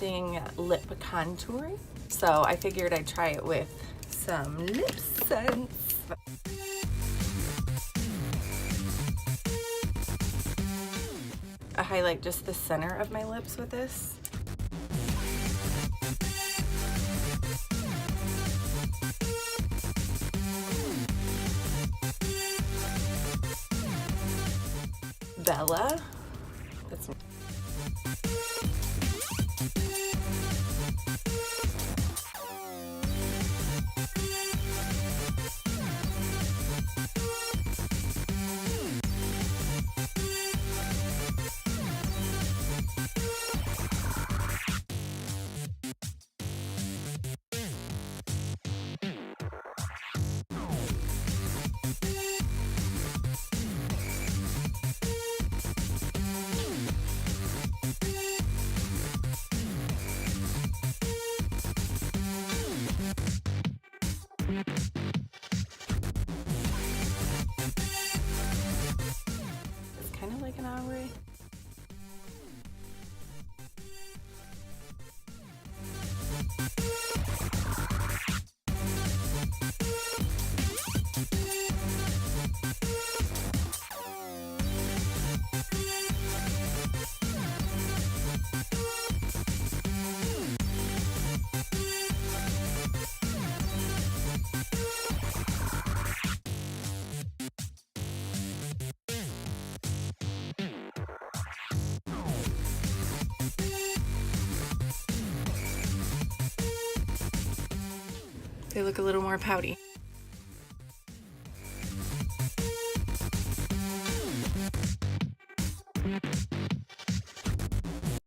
using lip contouring. So I figured I'd try it with some Lipsense. I highlight just the center of my lips with this. Bella. That's kind of like an ombre. They look a little more pouty.